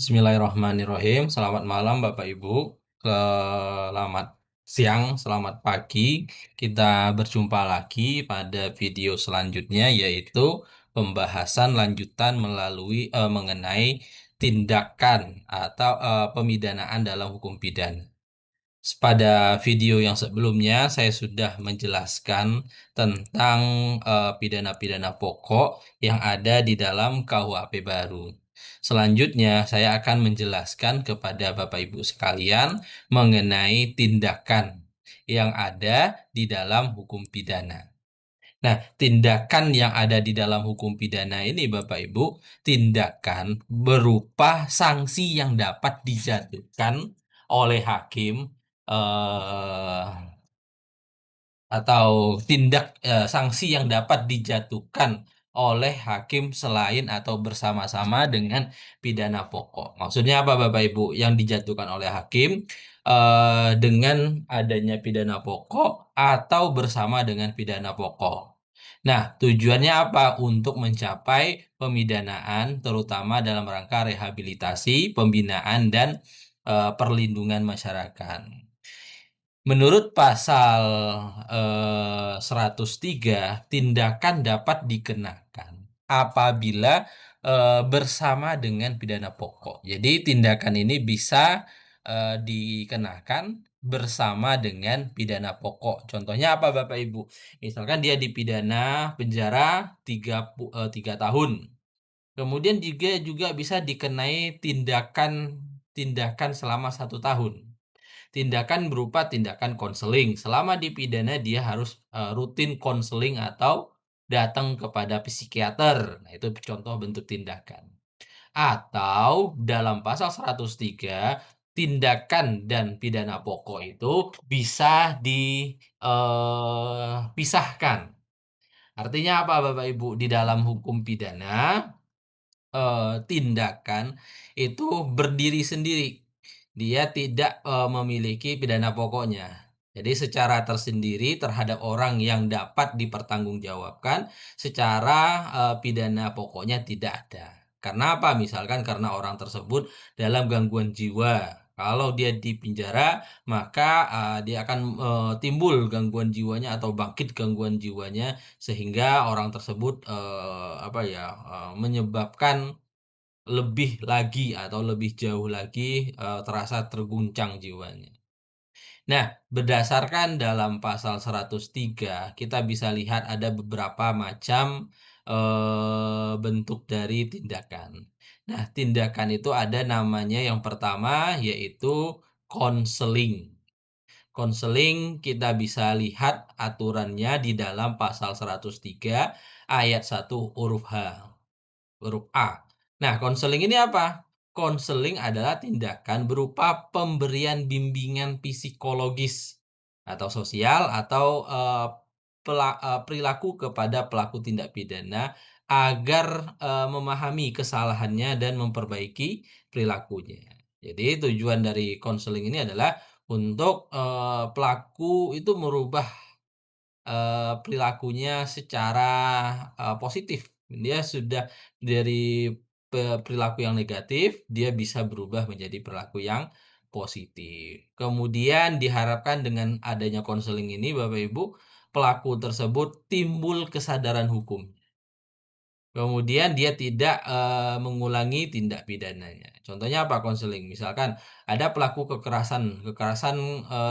Bismillahirrahmanirrahim. Selamat malam Bapak Ibu. Selamat siang, selamat pagi. Kita berjumpa lagi pada video selanjutnya yaitu pembahasan lanjutan mengenai tindakan atau pemidanaan dalam hukum pidana. Pada video yang sebelumnya, saya sudah menjelaskan tentang pidana-pidana pokok yang ada di dalam KUHP baru. Selanjutnya, saya akan menjelaskan kepada Bapak Ibu sekalian mengenai tindakan yang ada di dalam hukum pidana. Nah, tindakan yang ada di dalam hukum pidana ini, Bapak Ibu, tindakan berupa sanksi yang dapat dijatuhkan oleh hakim eh, atau sanksi yang dapat dijatuhkan oleh hakim selain atau bersama-sama dengan pidana pokok. Maksudnya apa, Bapak Ibu? Yang dijatuhkan oleh hakim dengan adanya pidana pokok atau bersama dengan pidana pokok. Nah, tujuannya apa? Untuk mencapai pemidanaan, terutama dalam rangka rehabilitasi, pembinaan, dan perlindungan masyarakat. Menurut pasal 103, tindakan dapat dikenakan apabila bersama dengan pidana pokok. Jadi tindakan ini bisa dikenakan bersama dengan pidana pokok. Contohnya apa Bapak Ibu? Misalkan dia dipidana penjara 3 tahun. Kemudian juga bisa dikenai tindakan selama 1 tahun. Tindakan berupa tindakan konseling. Selama dipidana dia harus rutin konseling atau datang kepada psikiater. Nah, itu contoh bentuk tindakan. Atau dalam pasal 103, tindakan dan pidana pokok itu bisa dipisahkan. Artinya apa Bapak Ibu? Di dalam hukum pidana tindakan itu berdiri sendiri. Dia tidak memiliki pidana pokoknya. Jadi secara tersendiri terhadap orang yang dapat dipertanggungjawabkan, secara pidana pokoknya tidak ada. Karena apa? Misalkan karena orang tersebut dalam gangguan jiwa. Kalau dia di penjara, maka dia akan timbul gangguan jiwanya atau bangkit gangguan jiwanya sehingga orang tersebut menyebabkan lebih lagi atau lebih jauh lagi terasa terguncang jiwanya. Nah, berdasarkan dalam pasal 103, kita bisa lihat ada beberapa macam bentuk dari tindakan. Nah, tindakan itu ada namanya yang pertama yaitu konseling. Konseling kita bisa lihat aturannya di dalam pasal 103 ayat 1 huruf A. Nah, konseling ini apa? Konseling adalah tindakan berupa pemberian bimbingan psikologis atau sosial atau perilaku kepada pelaku tindak pidana agar memahami kesalahannya dan memperbaiki perilakunya. Jadi tujuan dari konseling ini adalah untuk pelaku itu merubah perilakunya secara positif. Dia sudah dari perilaku yang negatif, dia bisa berubah menjadi perilaku yang positif. Kemudian diharapkan dengan adanya konseling ini Bapak Ibu, pelaku tersebut timbul kesadaran hukum. Kemudian dia tidak mengulangi tindak pidananya. Contohnya apa konseling? Misalkan ada pelaku kekerasan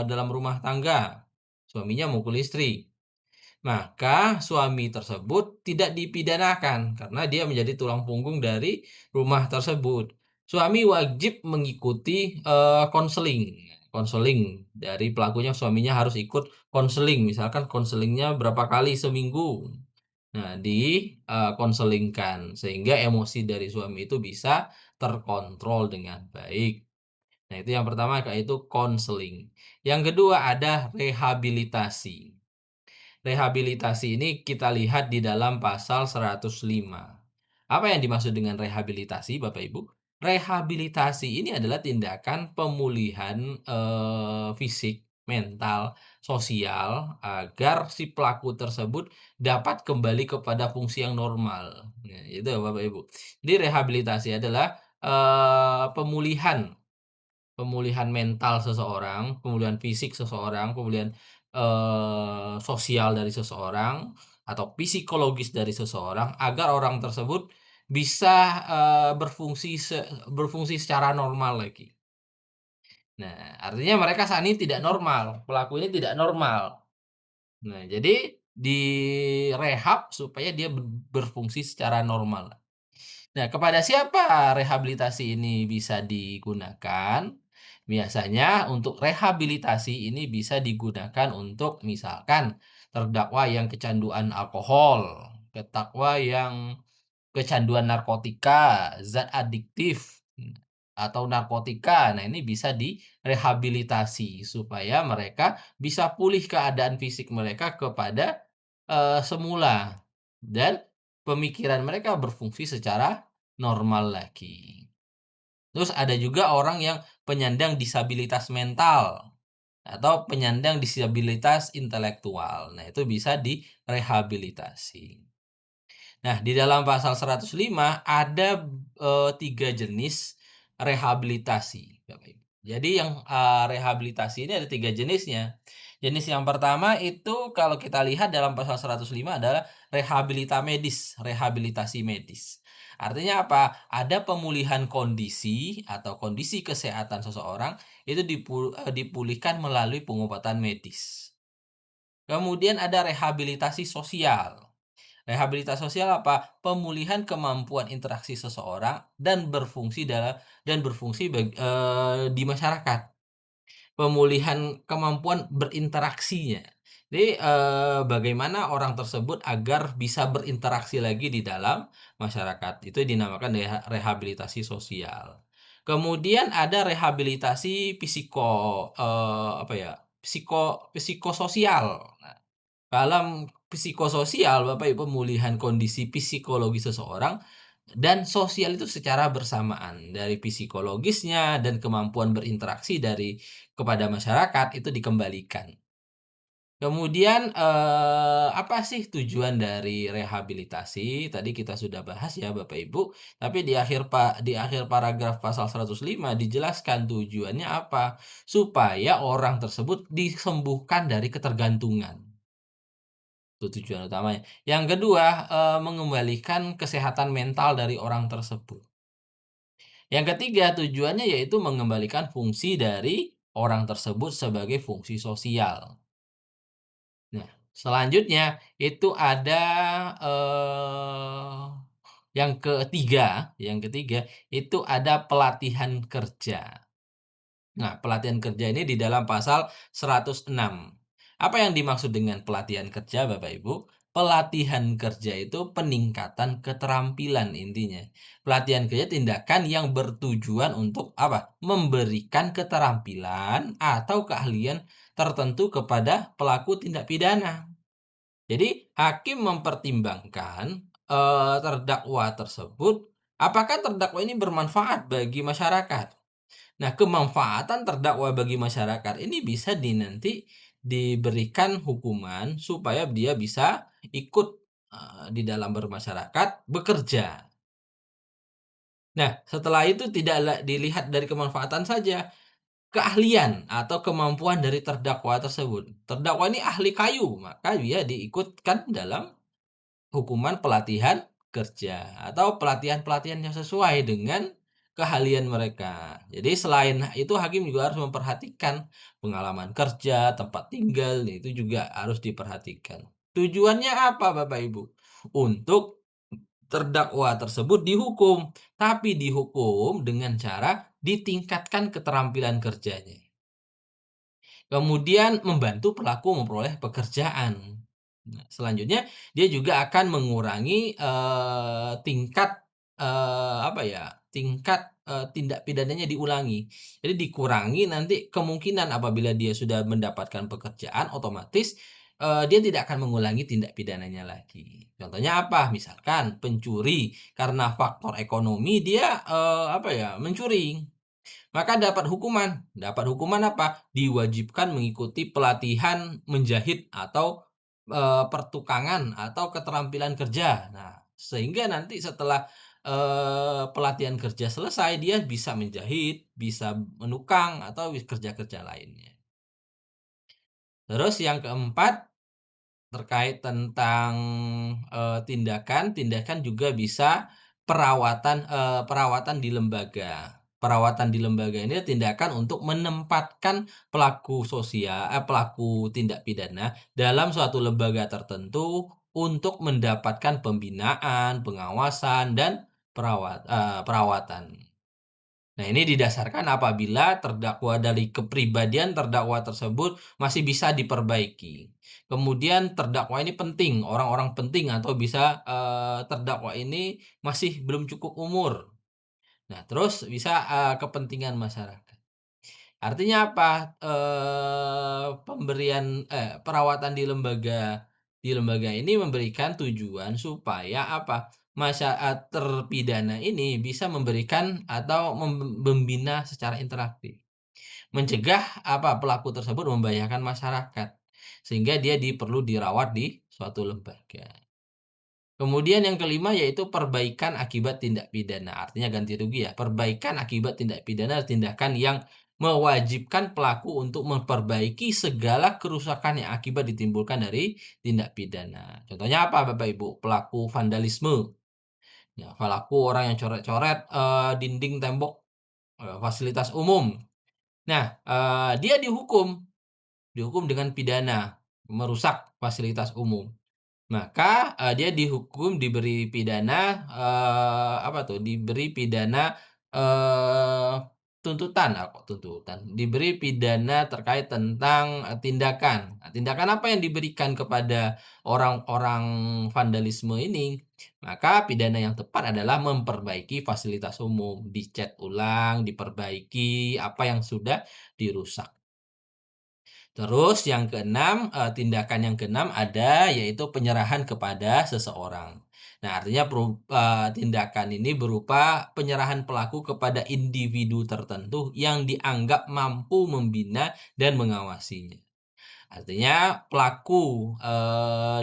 dalam rumah tangga. Suaminya mukul istri. Maka suami tersebut tidak dipidanakan karena dia menjadi tulang punggung dari rumah tersebut. Suami wajib mengikuti konseling. Konseling dari pelakunya, suaminya harus ikut konseling. Misalkan konselingnya berapa kali seminggu. Nah, konselingkan sehingga emosi dari suami itu bisa terkontrol dengan baik. Nah, itu yang pertama yaitu konseling. Yang kedua ada rehabilitasi. Rehabilitasi ini kita lihat di dalam pasal 105. Apa yang dimaksud dengan rehabilitasi, Bapak Ibu? Rehabilitasi ini adalah tindakan pemulihan fisik, mental, sosial agar si pelaku tersebut dapat kembali kepada fungsi yang normal. Nah, itu ya Bapak Ibu. Jadi rehabilitasi adalah pemulihan pemulihan mental seseorang, pemulihan fisik seseorang, pemulihan, sosial dari seseorang, atau psikologis dari seseorang, agar orang tersebut bisa, berfungsi secara normal lagi. Nah, artinya mereka saat ini tidak normal, pelaku ini tidak normal. Nah, jadi direhab supaya dia berfungsi secara normal. Nah, kepada siapa rehabilitasi ini bisa digunakan? Biasanya untuk rehabilitasi ini bisa digunakan untuk misalkan terdakwa yang kecanduan alkohol, terdakwa yang kecanduan narkotika, zat adiktif, atau narkotika. Nah, ini bisa direhabilitasi supaya mereka bisa pulih keadaan fisik mereka kepada, semula dan pemikiran mereka berfungsi secara normal lagi. Terus ada juga orang yang penyandang disabilitas mental atau penyandang disabilitas intelektual. Nah, itu bisa direhabilitasi. Nah, di dalam pasal 105 ada, 3 jenis rehabilitasi, Bapak Ibu. Jadi yang, rehabilitasi ini ada 3 jenisnya. Jenis yang pertama itu kalau kita lihat dalam pasal 105 adalah rehabilitasi medis. Artinya apa? Ada pemulihan kondisi atau kondisi kesehatan seseorang itu dipulihkan melalui pengobatan medis. Kemudian ada rehabilitasi sosial. Rehabilitasi sosial apa? Pemulihan kemampuan interaksi seseorang dan berfungsi di masyarakat. Pemulihan kemampuan berinteraksinya. Jadi, bagaimana orang tersebut agar bisa berinteraksi lagi di dalam masyarakat, itu dinamakan rehabilitasi sosial. Kemudian ada rehabilitasi apa ya, psikososial. Nah, dalam psikososial, Bapak Ibu, pemulihan kondisi psikologi seseorang dan sosial itu secara bersamaan. Dari psikologisnya dan kemampuan berinteraksi kepada masyarakat itu dikembalikan. Kemudian, apa sih tujuan dari rehabilitasi? Tadi kita sudah bahas ya Bapak Ibu, tapi di akhir paragraf pasal 105 dijelaskan tujuannya apa, supaya orang tersebut disembuhkan dari ketergantungan. Itu tujuan utamanya. Yang kedua, mengembalikan kesehatan mental dari orang tersebut. Yang ketiga, tujuannya yaitu mengembalikan fungsi dari orang tersebut sebagai fungsi sosial. Nah, selanjutnya itu ada, yang ketiga itu ada pelatihan kerja. Nah, pelatihan kerja ini di dalam pasal 106. Apa yang dimaksud dengan pelatihan kerja, Bapak Ibu? Pelatihan kerja itu peningkatan keterampilan intinya. Pelatihan kerja tindakan yang bertujuan untuk apa? Memberikan keterampilan atau keahlian tertentu kepada pelaku tindak pidana. Jadi, hakim mempertimbangkan, terdakwa tersebut, apakah terdakwa ini bermanfaat bagi masyarakat. Nah, kemanfaatan terdakwa bagi masyarakat ini bisa nanti diberikan hukuman supaya dia bisa ikut, di dalam bermasyarakat, bekerja. Nah, setelah itu tidak dilihat dari kemanfaatan saja, keahlian atau kemampuan dari terdakwa tersebut. Terdakwa ini ahli kayu, maka dia diikutkan dalam hukuman pelatihan kerja atau pelatihan-pelatihan yang sesuai dengan keahlian mereka. Jadi selain itu hakim juga harus memperhatikan pengalaman kerja, tempat tinggal, itu juga harus diperhatikan. Tujuannya apa Bapak Ibu? Untuk terdakwa tersebut dihukum, tapi dihukum dengan cara ditingkatkan keterampilan kerjanya. Kemudian membantu pelaku memperoleh pekerjaan. Nah, selanjutnya dia juga akan mengurangi, tingkat, apa ya, tingkat, tindak pidananya diulangi. Jadi dikurangi nanti kemungkinan apabila dia sudah mendapatkan pekerjaan otomatis, dia tidak akan mengulangi tindak pidananya lagi. Contohnya apa? Misalkan pencuri, karena faktor ekonomi dia, apa ya, mencuri. Maka dapat hukuman apa? Diwajibkan mengikuti pelatihan menjahit atau, pertukangan atau keterampilan kerja. Nah, sehingga nanti setelah, pelatihan kerja selesai, dia bisa menjahit, bisa menukang, atau kerja-kerja lainnya. Terus yang keempat, terkait tentang, tindakan, tindakan juga bisa perawatan di lembaga. Perawatan di lembaga ini tindakan untuk menempatkan pelaku tindak pidana dalam suatu lembaga tertentu untuk mendapatkan pembinaan, pengawasan, dan perawatan. Nah, ini didasarkan apabila terdakwa dari kepribadian terdakwa tersebut masih bisa diperbaiki. Kemudian terdakwa ini penting, orang-orang penting atau bisa, terdakwa ini masih belum cukup umur. Nah, terus bisa, kepentingan masyarakat. Artinya apa? Perawatan di lembaga ini memberikan tujuan supaya apa? Terpidana ini bisa memberikan atau membina secara interaktif. Mencegah apa? Pelaku tersebut membahayakan masyarakat. Sehingga dia perlu dirawat di suatu lembaga. Kemudian yang kelima yaitu perbaikan akibat tindak pidana, artinya ganti rugi ya. Perbaikan akibat tindak pidana tindakan yang mewajibkan pelaku untuk memperbaiki segala kerusakan yang akibat ditimbulkan dari tindak pidana. Contohnya apa Bapak Ibu? Pelaku vandalisme, ya, pelaku orang yang coret-coret dinding tembok fasilitas umum. Nah, dia dihukum dengan pidana merusak fasilitas umum. Maka, dia diberi pidana, diberi pidana, eee, tuntutan, kok tuntutan, diberi pidana terkait tentang, tindakan. Nah, tindakan apa yang diberikan kepada orang-orang vandalisme ini? Maka pidana yang tepat adalah memperbaiki fasilitas umum, dicat ulang, diperbaiki apa yang sudah dirusak. Terus yang keenam, tindakan yang keenam ada yaitu penyerahan kepada seseorang. Nah, artinya tindakan ini berupa penyerahan pelaku kepada individu tertentu yang dianggap mampu membina dan mengawasinya. Artinya pelaku,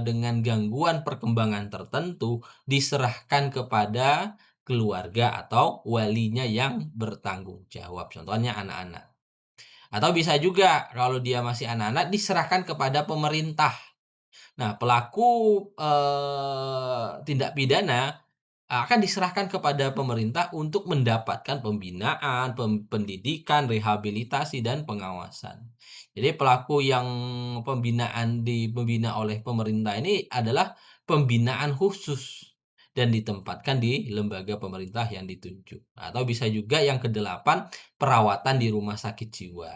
dengan gangguan perkembangan tertentu diserahkan kepada keluarga atau walinya yang bertanggung jawab, contohnya anak-anak. Atau bisa juga kalau dia masih anak-anak diserahkan kepada pemerintah. Nah, pelaku, tindak pidana akan diserahkan kepada pemerintah untuk mendapatkan pembinaan, pendidikan, rehabilitasi, dan pengawasan. Jadi pelaku yang dibina oleh pemerintah ini adalah pembinaan khusus dan ditempatkan di lembaga pemerintah yang ditunjuk. Atau bisa juga yang kedelapan, perawatan di rumah sakit jiwa.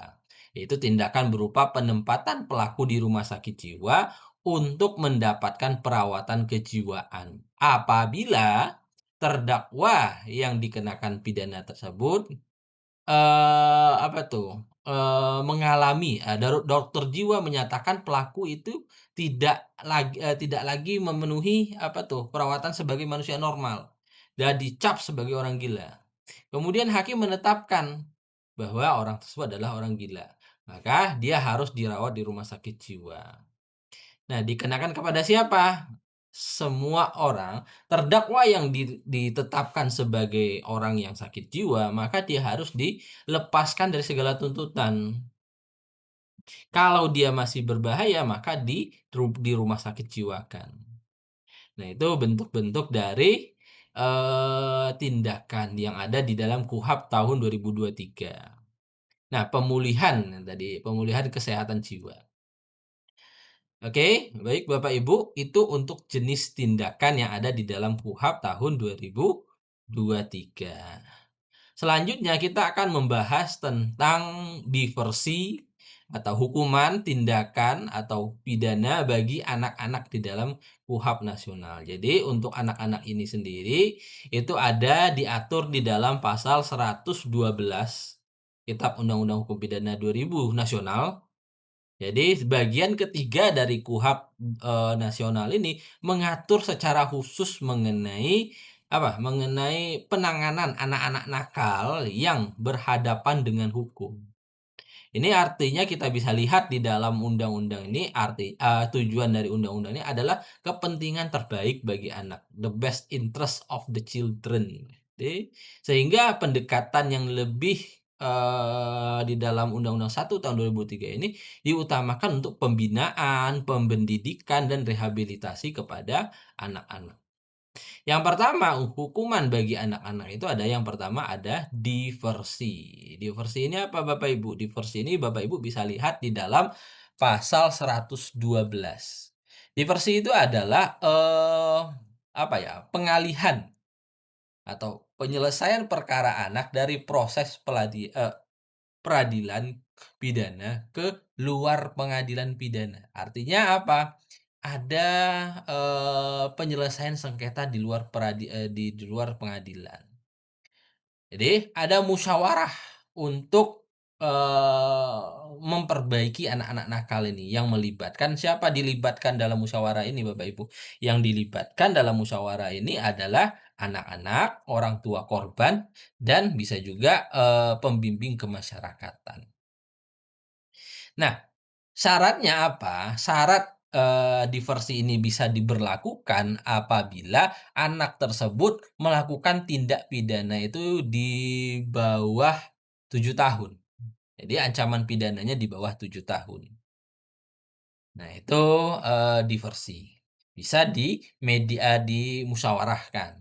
Yaitu tindakan berupa penempatan pelaku di rumah sakit jiwa untuk mendapatkan perawatan kejiwaan. Apabila terdakwa yang dikenakan pidana tersebut, mengalami, dokter jiwa menyatakan pelaku itu tidak lagi memenuhi, perawatan sebagai manusia normal dan dicap sebagai orang gila. Kemudian hakim menetapkan bahwa orang tersebut adalah orang gila, maka dia harus dirawat di rumah sakit jiwa. Nah, dikenakan kepada siapa? Semua orang, terdakwa yang ditetapkan sebagai orang yang sakit jiwa, maka dia harus dilepaskan dari segala tuntutan. Kalau dia masih berbahaya, maka di rumah sakit jiwakan. Nah, itu bentuk-bentuk dari, tindakan yang ada di dalam KUHP tahun 2023. Nah, pemulihan kesehatan jiwa. Oke, baik Bapak Ibu, itu untuk jenis tindakan yang ada di dalam KUHP tahun 2023. Selanjutnya kita akan membahas tentang diversi atau hukuman, tindakan, atau pidana bagi anak-anak di dalam KUHP nasional. Jadi untuk anak-anak ini sendiri, itu ada diatur di dalam pasal 112 Kitab Undang-Undang Hukum Pidana 2000 nasional. Jadi bagian ketiga dari KUHP, nasional ini mengatur secara khusus mengenai penanganan anak-anak nakal yang berhadapan dengan hukum. Ini artinya kita bisa lihat di dalam undang-undang ini tujuan dari undang-undang ini adalah kepentingan terbaik bagi anak, the best interest of the children. Jadi, sehingga pendekatan yang lebih, di dalam Undang-Undang 1 tahun 2003 ini diutamakan untuk pembinaan, pendidikan, dan rehabilitasi kepada anak-anak. Yang pertama, hukuman bagi anak-anak itu yang pertama ada diversi. Diversi ini apa Bapak Ibu? Diversi ini Bapak Ibu bisa lihat di dalam pasal 112. Diversi itu adalah, apa ya, pengalihan atau penyelesaian perkara anak dari proses peradilan pidana ke luar pengadilan pidana. Artinya apa? Ada, penyelesaian sengketa di luar pengadilan. Jadi ada musyawarah untuk, memperbaiki anak-anak nakal ini yang melibatkan siapa dilibatkan dalam musyawarah ini Bapak Ibu? Yang dilibatkan dalam musyawarah ini adalah anak-anak, orang tua korban, dan bisa juga, pembimbing kemasyarakatan. Nah, syaratnya apa? Syarat, diversi ini bisa diberlakukan apabila anak tersebut melakukan tindak pidana itu di bawah 7 tahun. Jadi ancaman pidananya di bawah 7 tahun. Nah itu, diversi. Bisa dimusyawarahkan.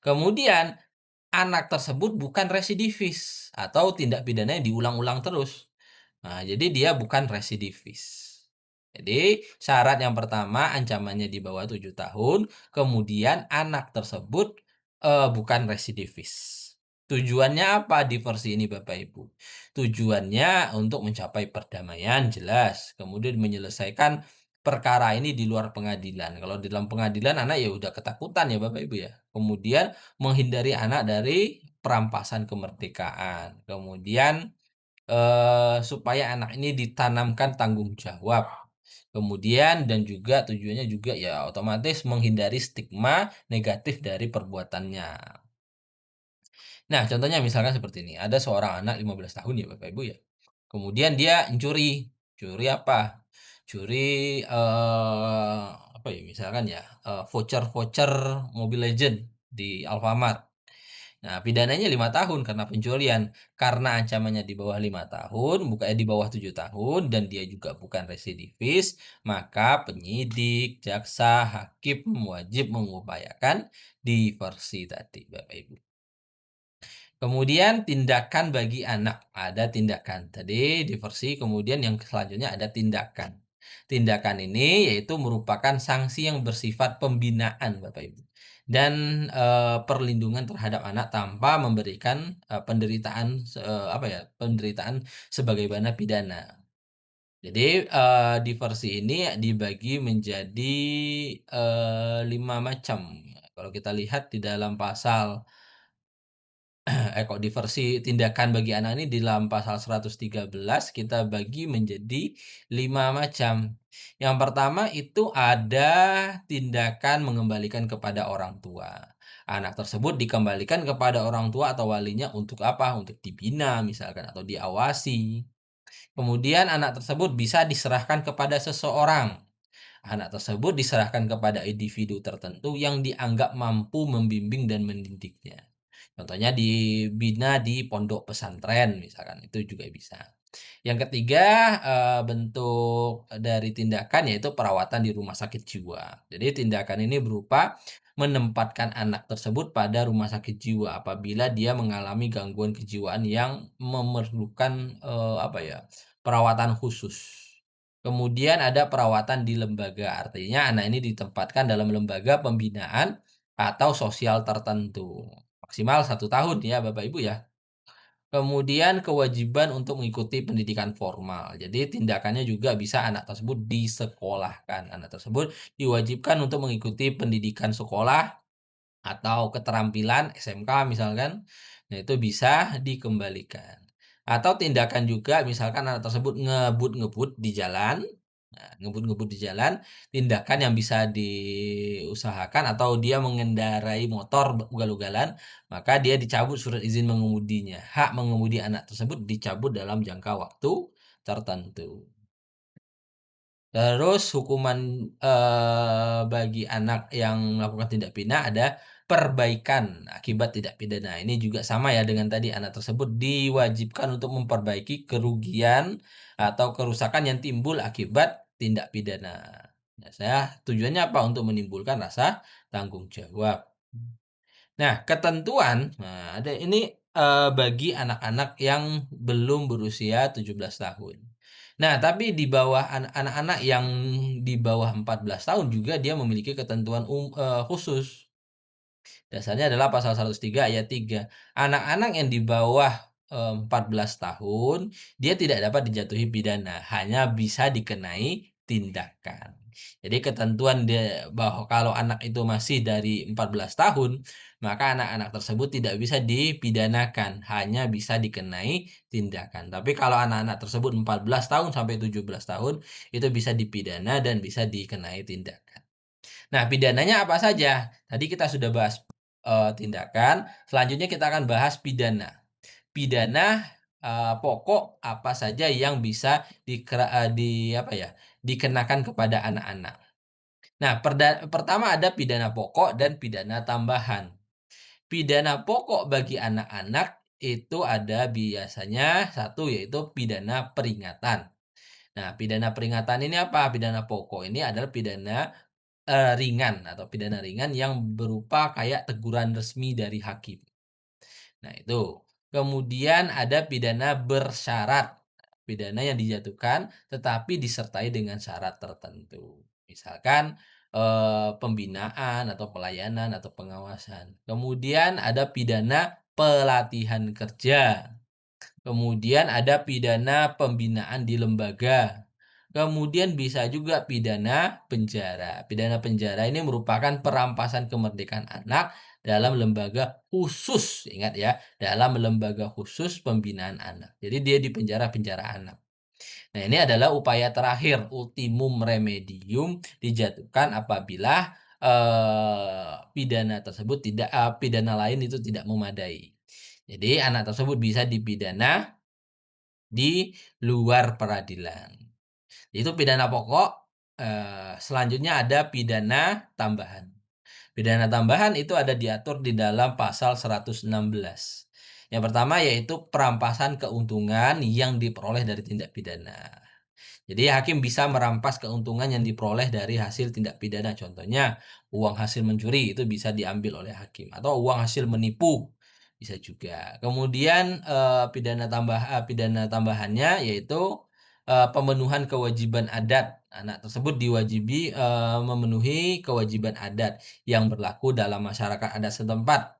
Kemudian anak tersebut bukan residivis atau tindak pidananya diulang-ulang terus. Nah, jadi dia bukan residivis. Jadi, syarat yang pertama ancamannya di bawah 7 tahun, kemudian anak tersebut, bukan residivis. Tujuannya apa diversi ini Bapak Ibu? Tujuannya untuk mencapai perdamaian jelas, kemudian menyelesaikan perkara ini di luar pengadilan. Kalau di dalam pengadilan anak ya udah ketakutan ya Bapak Ibu ya. Kemudian menghindari anak dari perampasan kemerdekaan. Kemudian, supaya anak ini ditanamkan tanggung jawab. Kemudian dan juga tujuannya juga ya otomatis menghindari stigma negatif dari perbuatannya. Nah, contohnya misalkan seperti ini, ada seorang anak 15 tahun ya Bapak Ibu ya, kemudian dia curi. Curi apa? Curi, apa ya, misalkan ya, voucher-voucher Mobile Legends di Alfamart. Nah, pidananya 5 tahun karena pencurian. Karena ancamannya di bawah 5 tahun, di bawah 7 tahun dan dia juga bukan residivis, maka penyidik, jaksa, hakim wajib mengupayakan diversi tadi, Bapak Ibu. Kemudian tindakan bagi anak, ada tindakan. Tadi diversi, kemudian yang selanjutnya ada tindakan. Tindakan ini yaitu merupakan sanksi yang bersifat pembinaan Bapak Ibu. Dan, perlindungan terhadap anak tanpa memberikan, penderitaan sebagaimana pidana. Jadi, diversi ini dibagi menjadi, 5 macam. Kalau kita lihat di dalam pasal diversi tindakan bagi anak ini di dalam pasal 113 kita bagi menjadi 5 macam. Yang pertama itu ada tindakan mengembalikan kepada orang tua. Anak tersebut dikembalikan kepada orang tua atau walinya untuk apa? Untuk dibina misalkan atau diawasi. Kemudian anak tersebut bisa diserahkan kepada seseorang. Anak tersebut diserahkan kepada individu tertentu yang dianggap mampu membimbing dan mendidiknya. Contohnya dibina di pondok pesantren misalkan, itu juga bisa. Yang ketiga, bentuk dari tindakan yaitu perawatan di rumah sakit jiwa. Jadi tindakan ini berupa menempatkan anak tersebut pada rumah sakit jiwa apabila dia mengalami gangguan kejiwaan yang memerlukan, perawatan khusus. Kemudian ada perawatan di lembaga, artinya anak ini ditempatkan dalam lembaga pembinaan atau sosial tertentu. Maksimal 1 tahun ya Bapak Ibu ya. Kemudian kewajiban untuk mengikuti pendidikan formal. Jadi tindakannya juga bisa anak tersebut disekolahkan. Anak tersebut diwajibkan untuk mengikuti pendidikan sekolah atau keterampilan SMK misalkan, nah itu bisa dikembalikan. Atau tindakan juga misalkan anak tersebut ngebut-ngebut di jalan, nah ngebut-ngebut di jalan, tindakan yang bisa diusahakan atau dia mengendarai motor ugal-ugalan, maka dia dicabut surat izin mengemudinya. Hak mengemudi anak tersebut dicabut dalam jangka waktu tertentu. Terus hukuman, bagi anak yang melakukan tindak pidana ada perbaikan akibat tidak pidana. Ini juga sama ya dengan tadi, anak tersebut diwajibkan untuk memperbaiki kerugian atau kerusakan yang timbul akibat tindak pidana. Nah, tujuannya apa? Untuk menimbulkan rasa tanggung jawab. Nah, ada ini, bagi anak-anak yang belum berusia 17 tahun. Nah, tapi di bawah anak-anak yang di bawah 14 tahun juga dia memiliki ketentuan khusus. Dasarnya adalah pasal 103 ayat 3. Anak-anak yang di bawah, 14 tahun, dia tidak dapat dijatuhi pidana, hanya bisa dikenai tindakan. Jadi ketentuan dia bahwa kalau anak itu masih dari 14 tahun, maka anak-anak tersebut tidak bisa dipidanakan, hanya bisa dikenai tindakan. Tapi kalau anak-anak tersebut 14 tahun sampai 17 tahun, itu bisa dipidana dan bisa dikenai tindakan. Nah, pidananya apa saja? Tadi kita sudah bahas, tindakan, selanjutnya kita akan bahas pidana. Pidana, pokok apa saja yang bisa dikenakan kepada anak-anak. Nah, pertama ada pidana pokok dan pidana tambahan. Pidana pokok bagi anak-anak itu ada biasanya satu yaitu pidana peringatan. Nah, pidana peringatan ini apa? Pidana pokok ini adalah pidana ringan atau pidana ringan yang berupa kayak teguran resmi dari hakim. Nah itu. Kemudian ada pidana bersyarat. Pidana yang dijatuhkan tetapi disertai dengan syarat tertentu. Misalkan, pembinaan atau pelayanan atau pengawasan. Kemudian ada pidana pelatihan kerja. Kemudian ada pidana pembinaan di lembaga. Kemudian bisa juga pidana penjara. Pidana penjara ini merupakan perampasan kemerdekaan anak dalam lembaga khusus, ingat ya, dalam lembaga khusus pembinaan anak. Jadi dia di penjara anak. Nah, ini adalah upaya terakhir, ultimum remedium dijatuhkan apabila pidana lain itu tidak memadai. Jadi anak tersebut bisa dipidana di luar peradilan. Itu pidana pokok, selanjutnya ada pidana tambahan. Pidana tambahan itu ada diatur di dalam pasal 116. Yang pertama yaitu perampasan keuntungan yang diperoleh dari tindak pidana. Jadi hakim bisa merampas keuntungan yang diperoleh dari hasil tindak pidana. Contohnya, uang hasil mencuri itu bisa diambil oleh hakim atau uang hasil menipu bisa juga. Kemudian pidana tambahannya yaitu pemenuhan kewajiban adat. Anak tersebut diwajibi memenuhi kewajiban adat yang berlaku dalam masyarakat adat setempat.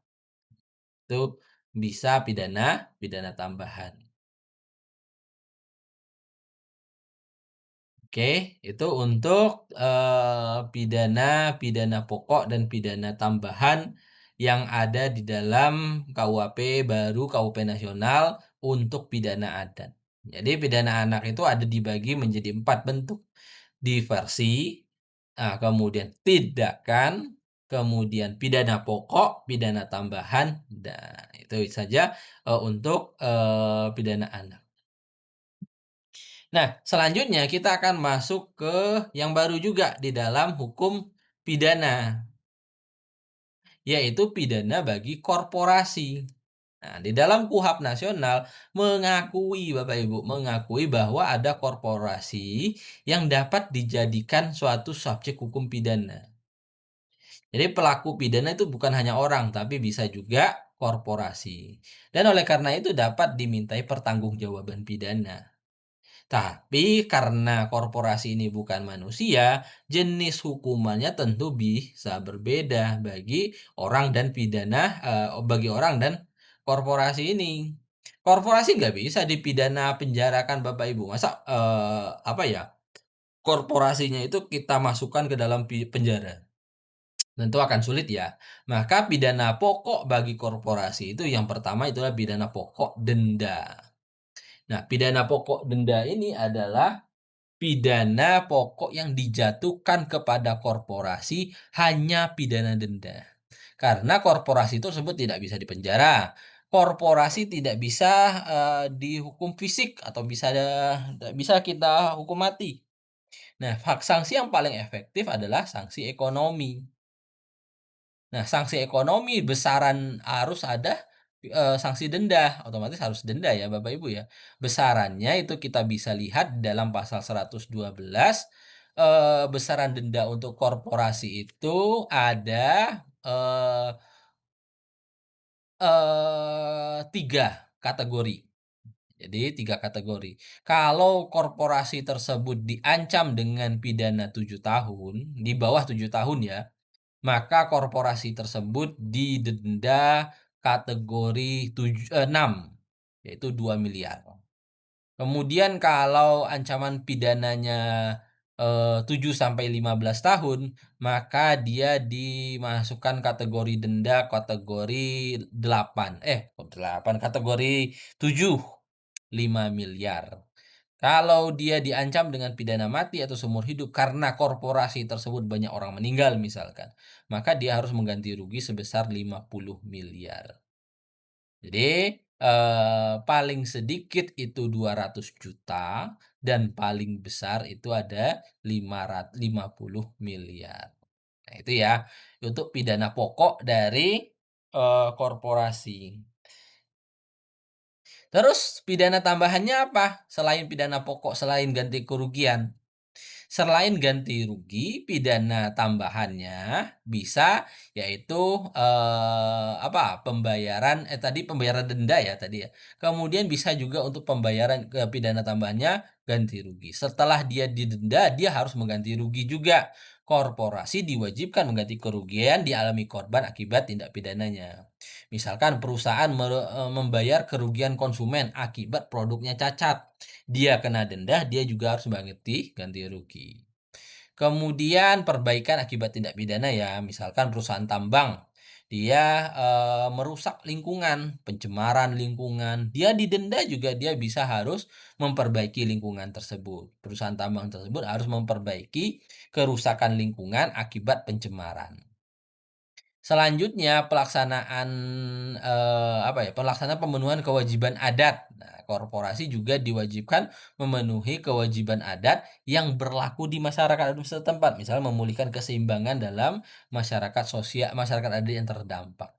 Itu bisa pidana tambahan. Oke, itu untuk, pidana pokok dan pidana tambahan yang ada di dalam KUHP baru, KUHP nasional untuk pidana adat. Jadi pidana anak itu ada dibagi menjadi 4 bentuk, diversi, kemudian tindakan, kemudian pidana pokok, pidana tambahan, dan itu saja, untuk, pidana anak. Nah, selanjutnya kita akan masuk ke yang baru juga di dalam hukum pidana, yaitu pidana bagi korporasi. Nah, di dalam KUHP nasional Bapak Ibu, mengakui bahwa ada korporasi yang dapat dijadikan suatu subjek hukum pidana. Jadi pelaku pidana itu bukan hanya orang, tapi bisa juga korporasi. Dan oleh karena itu dapat dimintai pertanggungjawaban pidana. Tapi karena korporasi ini bukan manusia, jenis hukumannya tentu bisa berbeda bagi orang dan korporasi ini. Korporasi nggak bisa dipidana penjarakan Bapak Ibu. Masa, korporasinya itu kita masukkan ke dalam penjara? Tentu akan sulit ya. Maka pidana pokok bagi korporasi itu yang pertama itulah pidana pokok denda. Nah, pidana pokok denda ini adalah pidana pokok yang dijatuhkan kepada korporasi hanya pidana denda. Karena korporasi tersebut tidak bisa dipenjara. korporasi tidak bisa, dihukum fisik atau bisa kita hukum mati. Nah, sanksi yang paling efektif adalah sanksi ekonomi. Nah, sanksi ekonomi besaran harus ada, sanksi denda, otomatis harus denda ya Bapak Ibu ya. Besarannya itu kita bisa lihat dalam pasal 112, besaran denda untuk korporasi itu ada, 3 kategori. Jadi 3 kategori. Kalau korporasi tersebut diancam dengan pidana 7 tahun, di bawah 7 tahun ya, maka korporasi tersebut didenda kategori 6, yaitu 2 miliar. Kemudian kalau ancaman pidananya, 7 sampai 15 tahun, maka dia dimasukkan kategori denda kategori 8, kok 8, kategori 7, 5 miliar. Kalau dia diancam dengan pidana mati atau seumur hidup karena korporasi tersebut banyak orang meninggal misalkan, maka dia harus mengganti rugi sebesar 50 miliar. Jadi, paling sedikit itu 200 juta dan paling besar itu ada 50 miliar. Nah itu ya, untuk pidana pokok dari, korporasi. Terus pidana tambahannya apa? Selain pidana pokok, selain ganti kerugian? Selain ganti rugi, pidana tambahannya bisa yaitu, pembayaran denda ya tadi ya. Kemudian bisa juga untuk pembayaran pidana tambahannya ganti rugi. Setelah dia didenda, dia harus mengganti rugi juga. Korporasi diwajibkan mengganti kerugian dialami korban akibat tindak pidananya. Misalkan perusahaan membayar kerugian konsumen akibat produknya cacat. Dia kena denda, dia juga harus ganti rugi. Kemudian perbaikan akibat tindak pidana ya, misalkan perusahaan tambang, dia, merusak lingkungan, pencemaran lingkungan, dia didenda juga dia bisa harus memperbaiki lingkungan tersebut. Perusahaan tambang tersebut harus memperbaiki kerusakan lingkungan akibat pencemaran. Selanjutnya pelaksanaan pemenuhan kewajiban adat. Nah, korporasi juga diwajibkan memenuhi kewajiban adat yang berlaku di masyarakat setempat, misalnya memulihkan keseimbangan dalam masyarakat adat yang terdampak.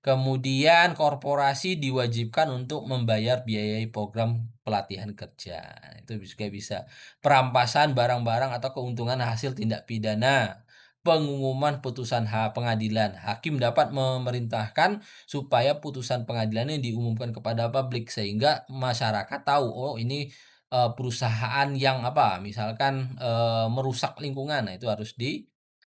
Kemudian korporasi diwajibkan untuk membayar biaya program pelatihan kerja. Itu juga bisa. Perampasan barang-barang atau keuntungan hasil tindak pidana. Pengumuman putusan pengadilan. Hakim dapat memerintahkan supaya putusan pengadilan ini diumumkan kepada publik sehingga masyarakat tahu, oh ini perusahaan yang misalkan merusak lingkungan. Nah, itu harus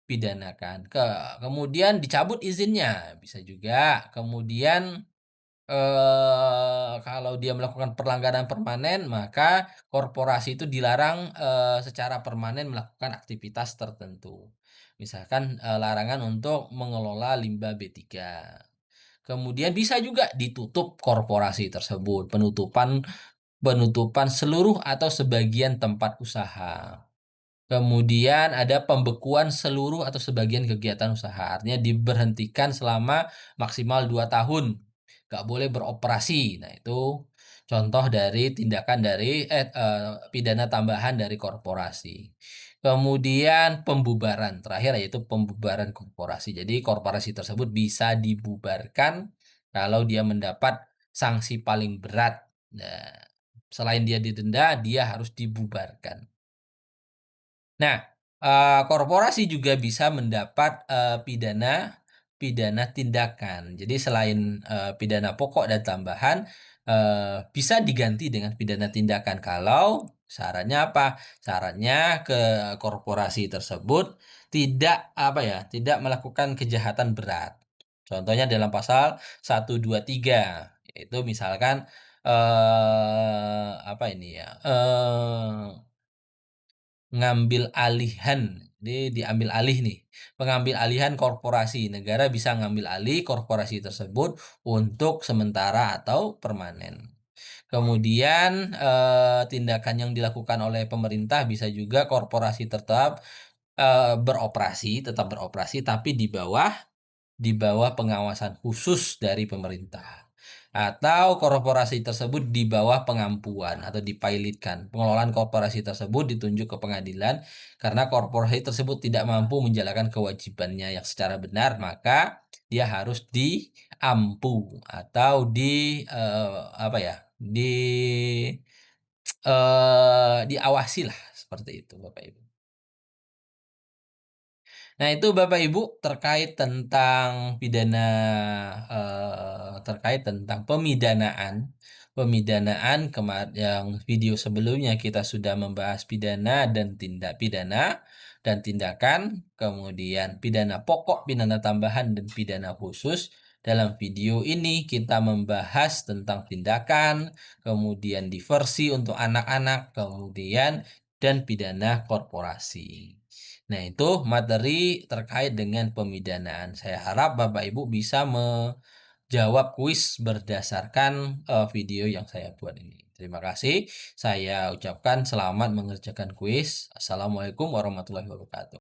pidanakan. Kemudian dicabut izinnya, bisa juga. Kemudian, kalau dia melakukan pelanggaran permanen, maka korporasi itu dilarang, secara permanen melakukan aktivitas tertentu. Misalkan, larangan untuk mengelola limbah B3. Kemudian bisa juga ditutup korporasi tersebut, penutupan penutupan seluruh atau sebagian tempat usaha. Kemudian ada pembekuan seluruh atau sebagian kegiatan usaha, artinya diberhentikan selama maksimal 2 tahun, nggak boleh beroperasi. Nah itu contoh dari tindakan dari pidana tambahan dari korporasi. Kemudian pembubaran, terakhir yaitu pembubaran korporasi. Jadi korporasi tersebut bisa dibubarkan kalau dia mendapat sanksi paling berat. Nah, selain dia didenda, dia harus dibubarkan. Nah, korporasi juga bisa mendapat, pidana pidana tindakan. Jadi selain, pidana pokok dan tambahan, bisa diganti dengan pidana tindakan kalau syaratnya apa? Syaratnya korporasi tersebut tidak melakukan kejahatan berat. Contohnya dalam pasal 123, yaitu misalkan, apa ini ya, ngambil alihan, jadi diambil alih nih, pengambil alihan korporasi. Negara bisa ngambil alih korporasi tersebut untuk sementara atau permanen. Kemudian, tindakan yang dilakukan oleh pemerintah bisa juga korporasi tetap beroperasi tapi di bawah pengawasan khusus dari pemerintah. atau korporasi tersebut di bawah pengampuan atau dipilotkan. Pengelolaan korporasi tersebut ditunjuk ke pengadilan karena korporasi tersebut tidak mampu menjalankan kewajibannya yang secara benar, maka dia harus diampu atau apa ya, diawasilah, seperti itu Bapak Ibu. Nah, itu Bapak Ibu terkait tentang terkait tentang pemidanaan. Pemidanaan yang video sebelumnya kita sudah membahas pidana dan tindak pidana dan tindakan, kemudian pidana pokok, pidana tambahan, dan pidana khusus. Dalam video ini kita membahas tentang tindakan, kemudian diversi untuk anak-anak, kemudian dan pidana korporasi. Nah, itu materi terkait dengan pemidanaan. Saya harap Bapak Ibu bisa menjawab kuis berdasarkan, video yang saya buat ini. Terima kasih, saya ucapkan selamat mengerjakan kuis. Assalamualaikum warahmatullahi wabarakatuh.